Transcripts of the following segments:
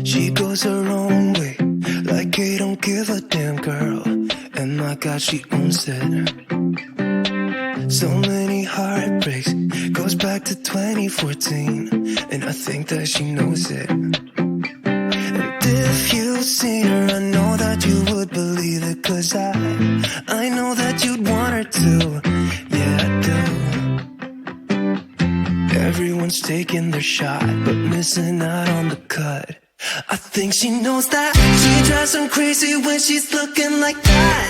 She goes her own way, like I don't give a damn, girl. And my God, she owns it. So many heartbreaks, goes back to 2014, and I think that she knows it. And if you've seen her, I know that you would believe it, 'cause I know that you'd want her to. Yeah, I do. Everyone's taking their shot, but missing out on the cut. I think she knows that. She drives them crazy when she's looking like that.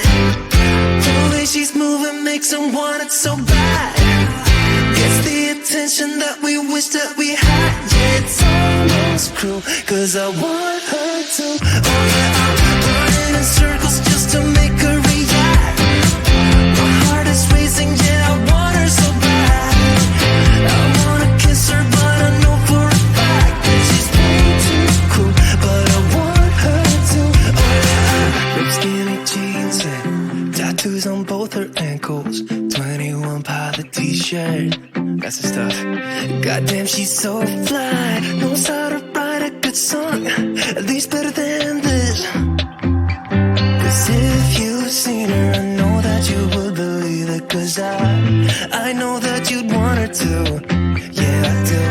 The way she's moving makes them want it so bad. It's the attention that we wish that we had. Yeah, it's almost cruel, 'cause I want her to. Oh yeah, I'm running in circles just to make her react. My heart is racing, yeah, I want her so bad. I wanna kiss her, but I know for a fact that she's way too cool. But I want her to. Oh yeah, ripped skinny jeans and tattoos on both her ankles. 21 pilot t-shirt, that's the stuff. Goddamn, she's so fly. Knows how to write a good song, at least better than this. 'Cause if you've seen her, I know that you would believe it. 'Cause I know that you'd want her to. Yeah, I do.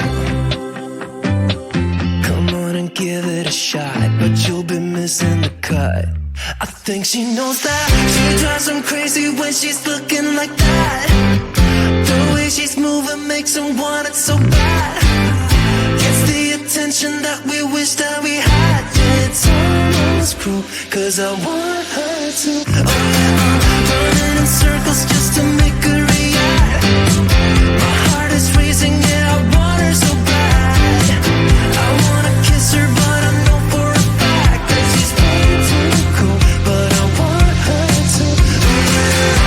Come on and give it a shot, but you'll be missing the cut. I think she knows that. She drives them crazy when she's looking like that. The way she's moving makes them want it so bad. Gets the attention that we wish that we had. Yeah, it's almost cruel, 'cause I want her to. Oh yeah, I'm running in circles just to make her react. My heart is racing, yeah, I want her so bad. I wanna kiss her, but I know for a fact that she's way too cool. But I want her to. Oh yeah.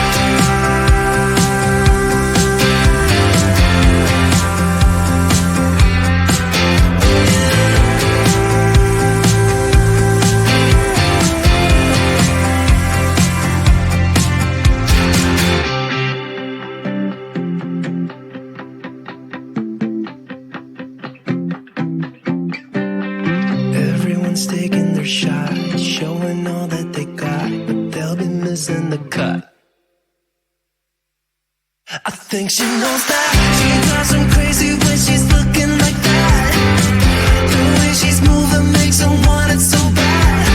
Everyone's taking their shot, showing all that they got, but they'll be missing the cut. I think she knows that. She drives them crazy when she's looking like that. The way she's moving makes them want it so bad.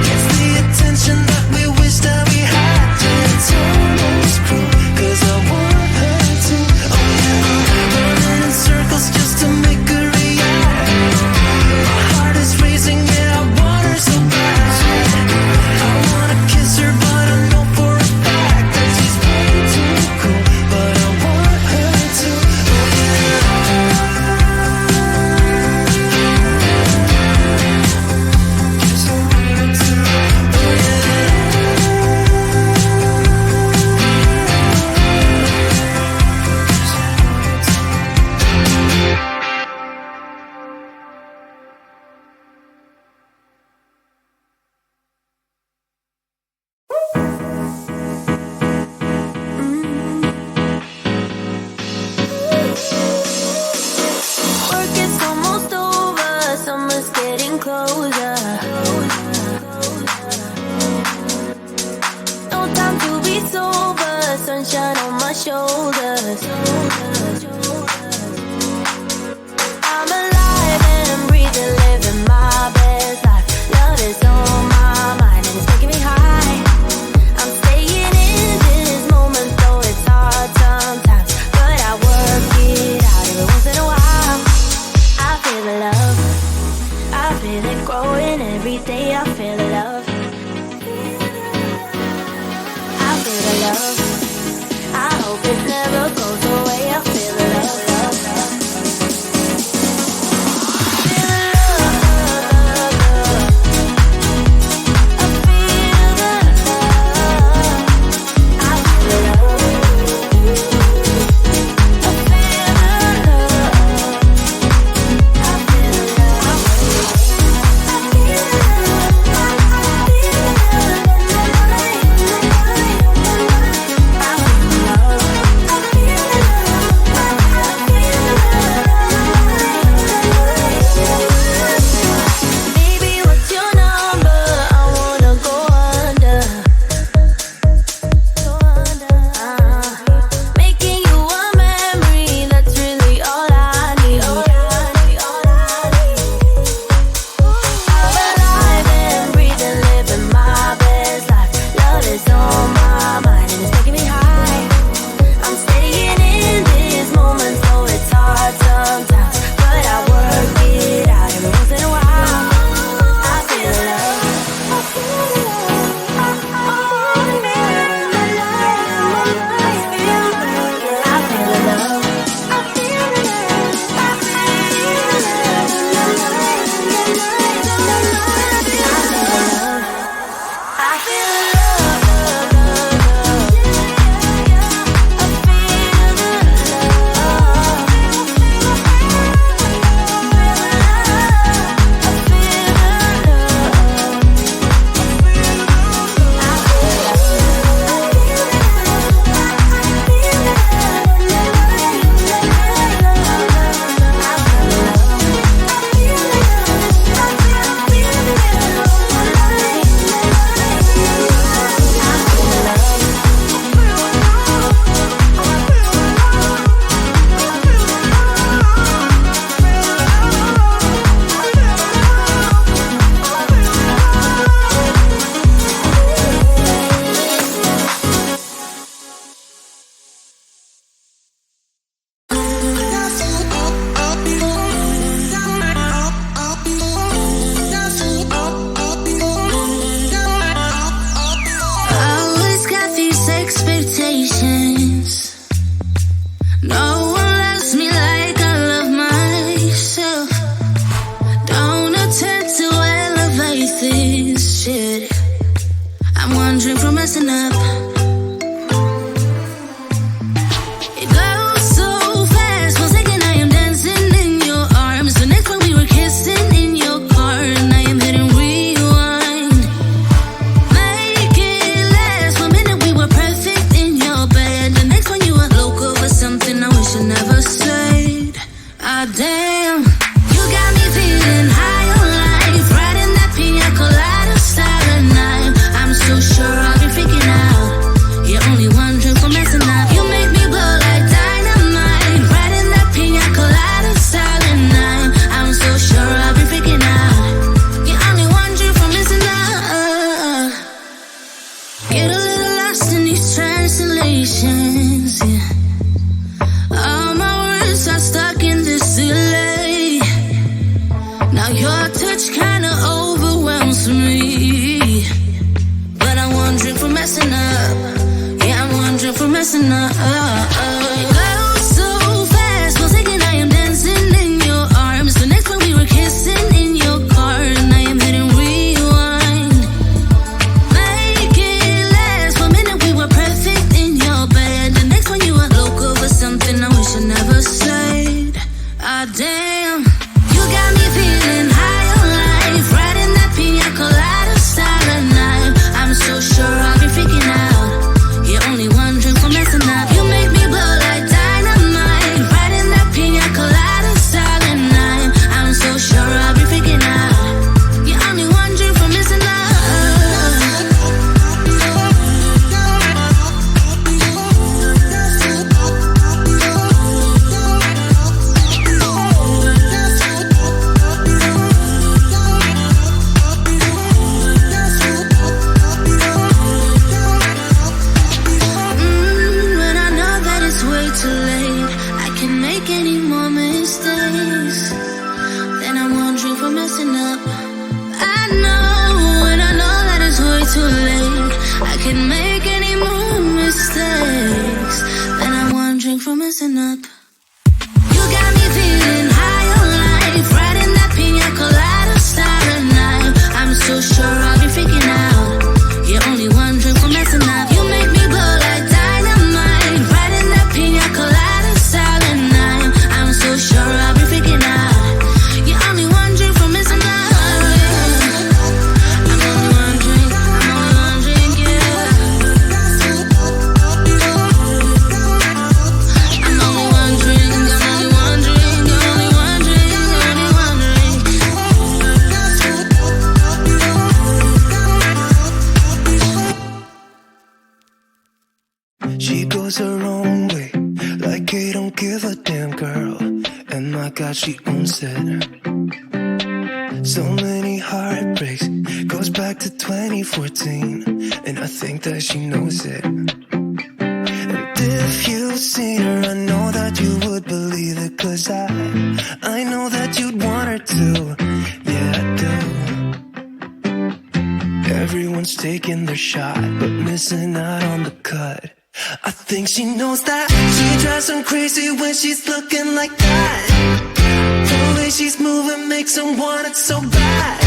Gets the attention that we wish that we had. Yeah, it's almost cruel, 'cause I want her to. Oh yeah, I'm running in circles just to make her react. My heart is racing, yeah, I want her so bad. I wanna kiss her, but I know for a fact that she's way too cool. But I want her to. Oh yeah. Just a minute to. Oh yeah. Work is almost over, summer's getting closer. No time to be sober, sunshine on my shoulders. I'm alive and I'm breathing, living my best life. Love is on my mind and it's taking me high. I'm staying in this moment, though it's hard sometimes, but I work it out every once in a while. I feel the love, I feel it growing every day. I feel the love, I feel the love. I hope it never goes away. I feel the love, love, love. Feel the love, love, love. I feel the love. I feel the love. I feel the love. I feel the love. I feel the love. I feel the love. messing up. I know, and I know that it's way too late. I can make any more mistakes. Then I one drink from messing up. You got me feeling high on life, riding that pina colada starry night. I'm so sure I'll be freaking out. You're only one drink from messing up. You make me glow like dynamite, riding that pina colada starry night. I'm so sure I'll be freaking out. You're only one drink from messing up. I'm only one drink, yeah. I'm only one drink, I'm only one drink, only one drink, only one drink. She goes her own way, like they don't give a damn, girl. And my God, she owns it. So many heartbreaks, goes back to 2014, and I think that she knows it. And if you've seen her, I know that you would believe it, 'cause I know that you'd want her to. Yeah, I do. Everyone's taking their shot, but missing out on the cut. I think she knows that. She drives them crazy when she's looking like that. The way she's moving makes them want it so bad.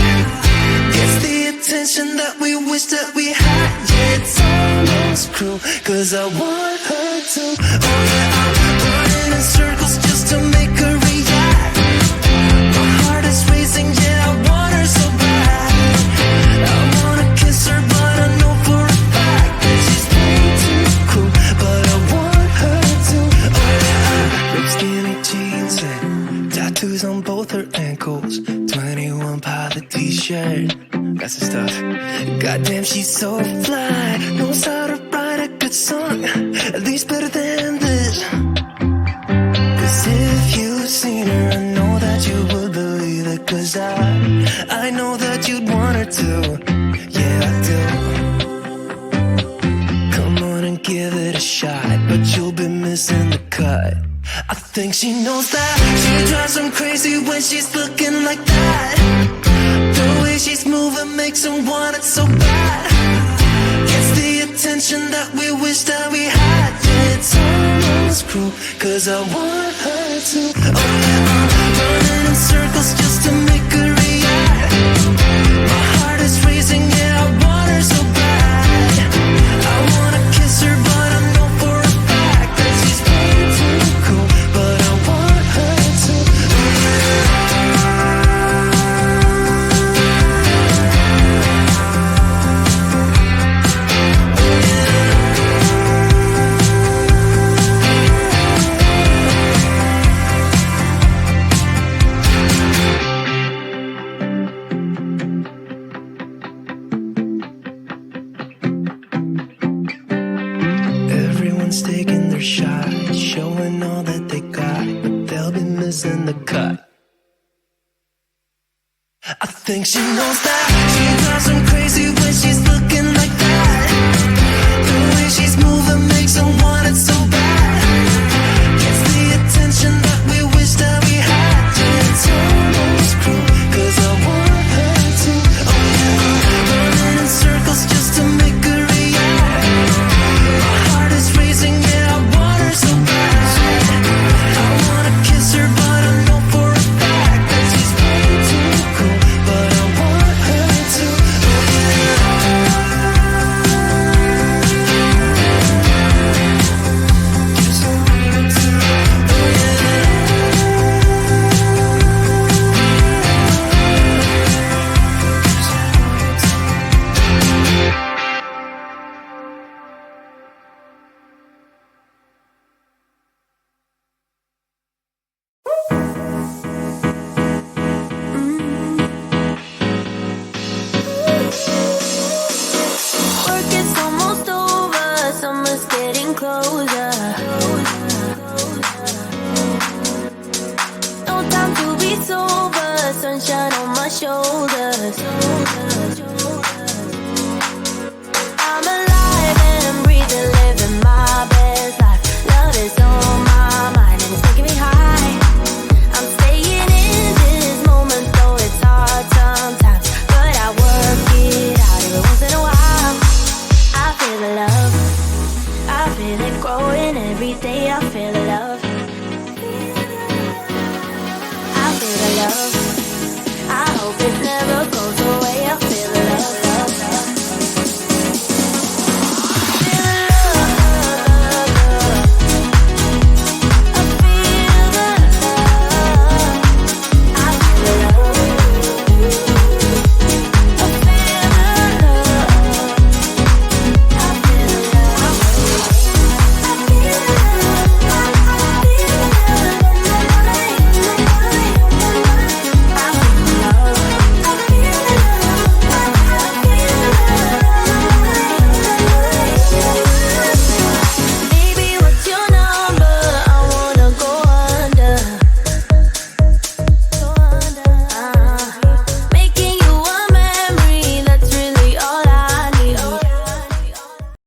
Gets the attention that we wish that we had. Yeah, it's almost cruel, 'cause I want her to. Oh yeah, I'm running in circles just to make her react. My heart is racing, yeah, I want her so bad. I wanna kiss her, but I know for a fact that she's way too cool. But I want her to. Oh yeah, ripped skinny jeans and tattoos on both her ankles. 21 pilot t-shirt, that's the stuff. Goddamn, she's so fly. Knows how to write a good song, at least better than this. 'Cause if you've seen her, I know that you would believe it. 'Cause I know that you'd want her to. Yeah, I do. Come on and give it a shot, but you'll be missing the cut. I think she knows that. She drives them crazy when she's looking like that. The way she's moving makes them want it so bad. Gets the attention that we wish that we had. Yeah, it's almost cruel, 'cause I want her to. Oh yeah, I'm running in circles just to make her react. My heart is racing, yeah, I want her so bad. I wanna kiss her, but I know for a fact that she's way too cool. But I want her to. Oh yeah. Everyone's taking their shot, showing all that they got, but they'll be missing the cut. I think she knows that. She drives them crazy when she's looking like that. The way she's moving makes them want it so bad. Gets the attention that we wish that we had. Yeah, it's almost cruel, 'cause I want her to. Oh yeah, running in circles just to make her react. My heart is racing, yeah, I want her so bad. I wanna kiss her, but I know for a fact that she's way too cool. But I want her to. Oh yeah. shoulders. I'm alive and breathing, living my best life. Love is on my mind and it's taking me high. I'm staying in this moment, though it's hard never thought